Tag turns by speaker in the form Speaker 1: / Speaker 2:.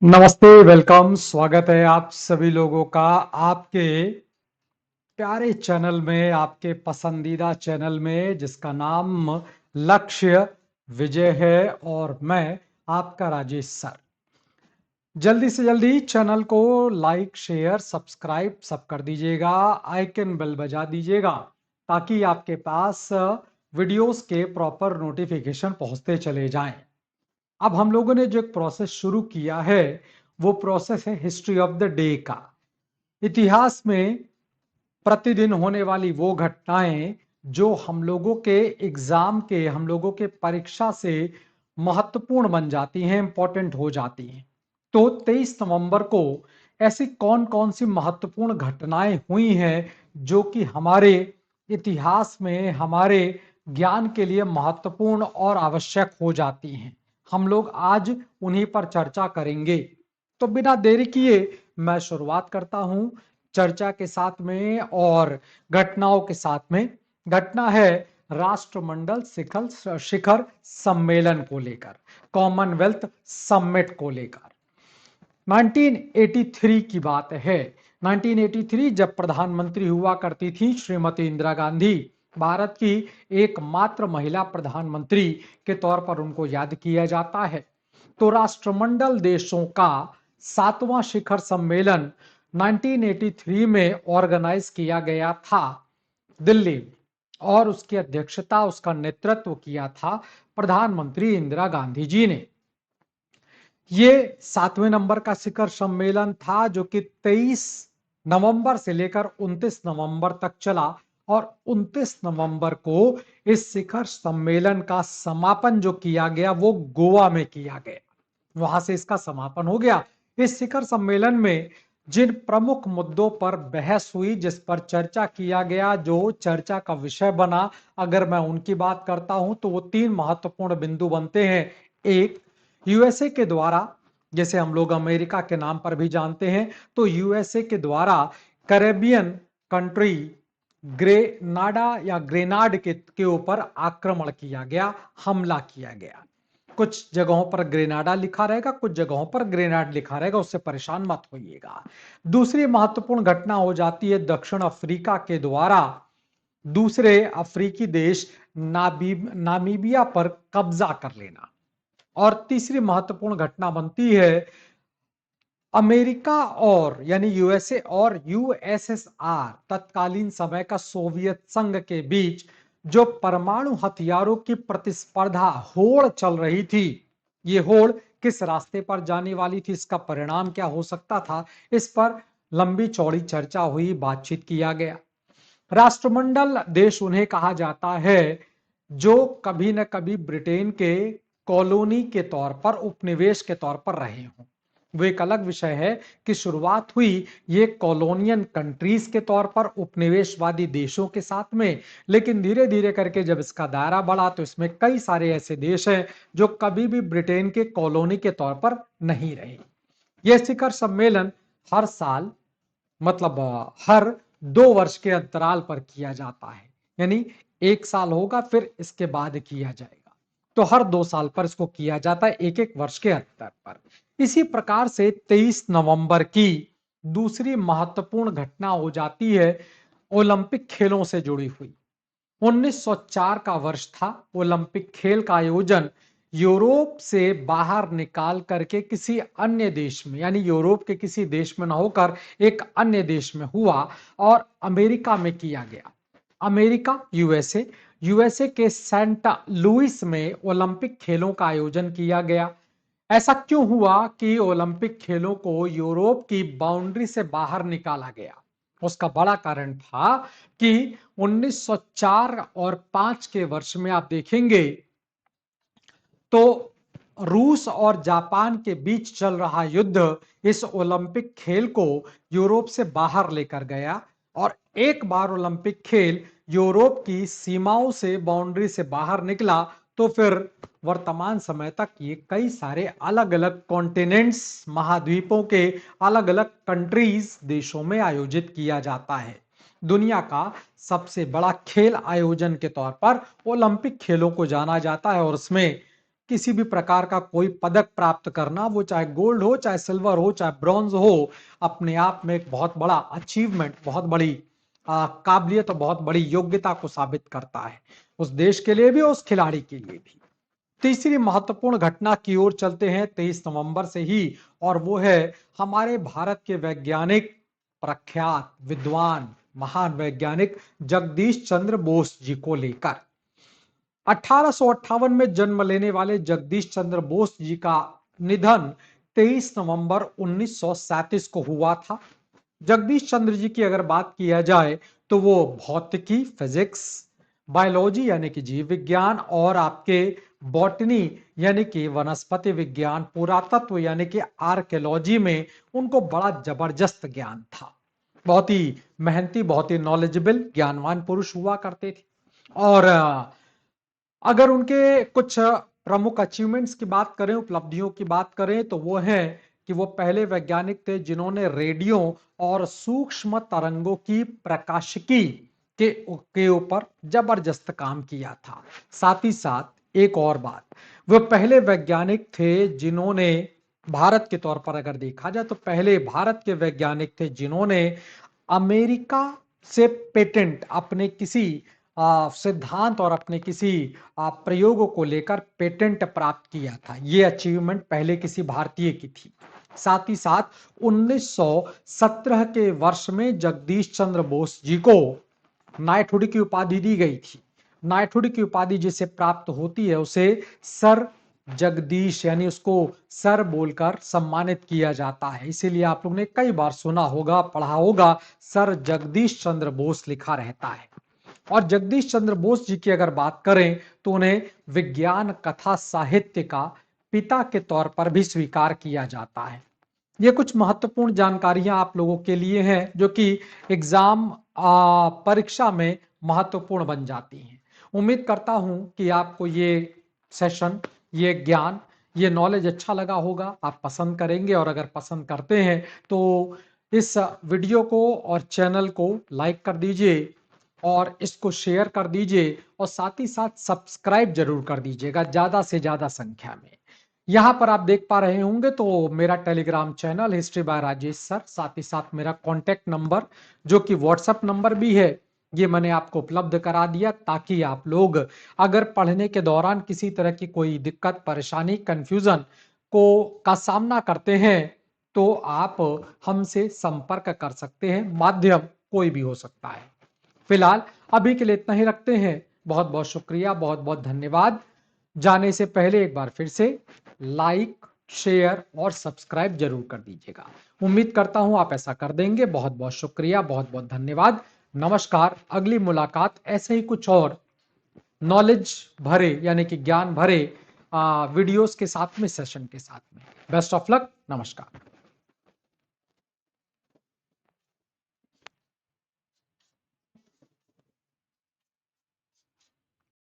Speaker 1: नमस्ते, वेलकम, स्वागत है आप सभी लोगों का आपके प्यारे चैनल में, आपके पसंदीदा चैनल में जिसका नाम लक्ष्य विजय है और मैं आपका राजेश सर। जल्दी से जल्दी चैनल को लाइक, शेयर, सब्सक्राइब सब कर दीजिएगा, आइकन बेल बजा दीजिएगा ताकि आपके पास वीडियोस के प्रॉपर नोटिफिकेशन पहुंचते चले जाएं। अब हम लोगों ने जो एक प्रोसेस शुरू किया है वो प्रोसेस है हिस्ट्री ऑफ द डे का। इतिहास में प्रतिदिन होने वाली वो घटनाएं जो हम लोगों के एग्जाम के, हम लोगों के परीक्षा से महत्वपूर्ण बन जाती हैं, इंपॉर्टेंट हो जाती हैं। तो 23 नवंबर को ऐसी कौन कौन सी महत्वपूर्ण घटनाएं हुई हैं जो कि हमारे इतिहास में, हमारे ज्ञान के लिए महत्वपूर्ण और आवश्यक हो जाती हैं, हम लोग आज उन्हीं पर चर्चा करेंगे। तो बिना देरी किए मैं शुरुआत करता हूं चर्चा के साथ में और घटनाओं के साथ में। घटना है राष्ट्रमंडल शिखर सम्मेलन को लेकर, कॉमनवेल्थ समिट को लेकर। 1983 की बात है। 1983 जब प्रधानमंत्री हुआ करती थी श्रीमती इंदिरा गांधी, भारत की एकमात्र महिला प्रधानमंत्री के तौर पर उनको याद किया जाता है। तो राष्ट्रमंडल देशों का 7वां शिखर सम्मेलन 1983 में ऑर्गेनाइज किया गया था दिल्ली में, और उसकी अध्यक्षता, उसका नेतृत्व किया था प्रधानमंत्री इंदिरा गांधी जी ने। ये 7वें नंबर का शिखर सम्मेलन था जो कि 23 नवंबर से लेकर 29 नवंबर तक चला, और 29 नवंबर को इस शिखर सम्मेलन का समापन जो किया गया वो गोवा में किया गया। वहां से इसका समापन हो गया। इस शिखर सम्मेलन में जिन प्रमुख मुद्दों पर बहस हुई, जिस पर चर्चा किया गया, जो चर्चा का विषय बना, अगर मैं उनकी बात करता हूं तो वो 3 महत्वपूर्ण बिंदु बनते हैं। एक, यूएसए के द्वारा, जैसे हम लोग अमेरिका के नाम पर भी जानते हैं, तो यूएसए के द्वारा कैरेबियन कंट्री ग्रेनाडा या ग्रेनाड के ऊपर आक्रमण किया गया, हमला किया गया। कुछ जगहों पर ग्रेनाडा लिखा रहेगा, कुछ जगहों पर ग्रेनाड लिखा रहेगा, उससे परेशान मत होइएगा। दूसरी महत्वपूर्ण घटना हो जाती है दक्षिण अफ्रीका के द्वारा दूसरे अफ्रीकी देश नामीबिया पर कब्जा कर लेना। और तीसरी महत्वपूर्ण घटना बनती है अमेरिका और यानी यूएसए और यूएसएसआर, तत्कालीन समय का सोवियत संघ के बीच जो परमाणु हथियारों की प्रतिस्पर्धा, होड़ चल रही थी। ये होड़ किस रास्ते पर जाने वाली थी, इसका परिणाम क्या हो सकता था, इस पर लंबी चौड़ी चर्चा हुई, बातचीत किया गया। राष्ट्रमंडल देश उन्हें कहा जाता है जो कभी न कभी ब्रिटेन के कॉलोनी के तौर पर, उपनिवेश के तौर पर रहे हों। वो एक अलग विषय है कि शुरुआत हुई ये कॉलोनियन कंट्रीज के तौर पर, उपनिवेशवादी देशों के साथ में, लेकिन धीरे धीरे करके जब इसका दायरा बढ़ा तो इसमें कई सारे ऐसे देश हैं जो कभी भी ब्रिटेन के कॉलोनी के तौर पर नहीं रहे। यह शिखर सम्मेलन हर साल, मतलब हर 2 वर्ष के अंतराल पर किया जाता है। यानी एक साल होगा फिर इसके बाद किया जाएगा, तो हर 2 साल पर इसको किया जाता है, एक एक वर्ष के अंतर पर। इसी प्रकार से 23 नवंबर की दूसरी महत्वपूर्ण घटना हो जाती है ओलंपिक खेलों से जुड़ी हुई। 1904 का वर्ष था। ओलंपिक खेल का आयोजन यूरोप से बाहर निकाल करके किसी अन्य देश में, यानी यूरोप के किसी देश में न होकर एक अन्य देश में हुआ और अमेरिका में किया गया। अमेरिका, यूएसए के सेंट लुइस में ओलंपिक खेलों का आयोजन किया गया। ऐसा क्यों हुआ कि ओलंपिक खेलों को यूरोप की बाउंड्री से बाहर निकाला गया? उसका बड़ा कारण था कि 1904 और 5 के वर्ष में आप देखेंगे तो रूस और जापान के बीच चल रहा युद्ध इस ओलंपिक खेल को यूरोप से बाहर लेकर गया, और एक बार ओलंपिक खेल यूरोप की सीमाओं से, बाउंड्री से बाहर निकला तो फिर वर्तमान समय तक ये कई सारे अलग अलग कॉन्टिनेंट्स, महाद्वीपों के अलग अलग कंट्रीज, देशों में आयोजित किया जाता है। दुनिया का सबसे बड़ा खेल आयोजन के तौर पर ओलंपिक खेलों को जाना जाता है, और उसमें किसी भी प्रकार का कोई पदक प्राप्त करना, वो चाहे गोल्ड हो, चाहे सिल्वर हो, चाहे ब्रॉन्ज हो, अपने आप में एक बहुत बड़ा अचीवमेंट, बहुत बड़ी काबिलियत और बहुत बड़ी योग्यता को साबित करता है, उस देश के लिए भी और उस खिलाड़ी के लिए भी। तीसरी महत्वपूर्ण घटना की ओर चलते हैं 23 नवंबर से ही, और वो है हमारे भारत के वैज्ञानिक, प्रख्यात विद्वान, महान वैज्ञानिक जगदीश चंद्र बोस जी को लेकर। 1858 में जन्म लेने वाले जगदीश चंद्र बोस जी का निधन 23 नवंबर 1937 को हुआ था। जगदीश चंद्र जी की अगर बात किया जाए तो वो भौतिकी, फिजिक्स, बायोलॉजी यानी कि जीव विज्ञान, और आपके बॉटनी यानी कि वनस्पति विज्ञान, पुरातत्व यानी कि आर्कियोलॉजी में उनको बड़ा जबरदस्त ज्ञान था। बहुत ही मेहनती, बहुत ही नॉलेजेबल, ज्ञानवान पुरुष हुआ करते थे। और अगर उनके कुछ प्रमुख अचीवमेंट्स की बात करें, उपलब्धियों की बात करें, तो वो है कि वो पहले वैज्ञानिक थे जिन्होंने रेडियो और सूक्ष्म तरंगों की प्रकाशिकी के ऊपर जबरदस्त काम किया था। साथ ही साथ एक और बात, वो पहले वैज्ञानिक थे जिन्होंने, भारत के तौर पर अगर देखा जाए तो पहले भारत के वैज्ञानिक थे जिन्होंने अमेरिका से पेटेंट, अपने किसी सिद्धांत और अपने किसी प्रयोगों को लेकर पेटेंट प्राप्त किया था। ये अचीवमेंट पहले किसी भारतीय की थी। साथ ही साथ 1917 के वर्ष में जगदीश चंद्र बोस जी को नाइटहुड की उपाधि दी गई थी। नाइटहुड की उपाधि जिसे प्राप्त होती है उसे सर जगदीश, यानी उसको सर बोलकर सम्मानित किया जाता है। इसीलिए आप लोगों ने कई बार सुना होगा, पढ़ा होगा, सर जगदीश चंद्र बोस लिखा रहता है। और जगदीश चंद्र बोस जी की अगर बात करें तो उन्हें विज्ञान कथा साहित्य का पिता के तौर पर भी स्वीकार किया जाता है। ये कुछ महत्वपूर्ण जानकारियां आप लोगों के लिए हैं जो कि एग्जाम परीक्षा में महत्वपूर्ण बन जाती हैं। उम्मीद करता हूं कि आपको ये सेशन, ये ज्ञान, ये नॉलेज अच्छा लगा होगा, आप पसंद करेंगे, और अगर पसंद करते हैं तो इस वीडियो को और चैनल को लाइक कर दीजिए और इसको शेयर कर दीजिए, और साथ ही साथ सब्सक्राइब जरूर कर दीजिएगा ज्यादा से ज्यादा संख्या में। यहाँ पर आप देख पा रहे होंगे तो मेरा Telegram channel history by Rajesh sir, साथ ही साथ मेरा कॉन्टेक्ट नंबर जो कि व्हाट्सएप नंबर भी है, ये मैंने आपको उपलब्ध करा दिया, ताकि आप लोग अगर पढ़ने के दौरान किसी तरह की कोई दिक्कत, परेशानी, कंफ्यूजन का सामना करते हैं तो आप हमसे संपर्क कर सकते हैं। माध्यम कोई भी हो सकता है। फिलहाल अभी के लिए इतना ही रखते हैं। बहुत बहुत शुक्रिया, बहुत बहुत धन्यवाद। जाने से पहले एक बार फिर से लाइक, शेयर और सब्सक्राइब जरूर कर दीजिएगा। उम्मीद करता हूं आप ऐसा कर देंगे। बहुत बहुत शुक्रिया, बहुत बहुत धन्यवाद। नमस्कार। अगली मुलाकात ऐसे ही कुछ और नॉलेज भरे यानी कि ज्ञान भरे वीडियोस के साथ में, सेशन के साथ में। Best of luck. नमस्कार।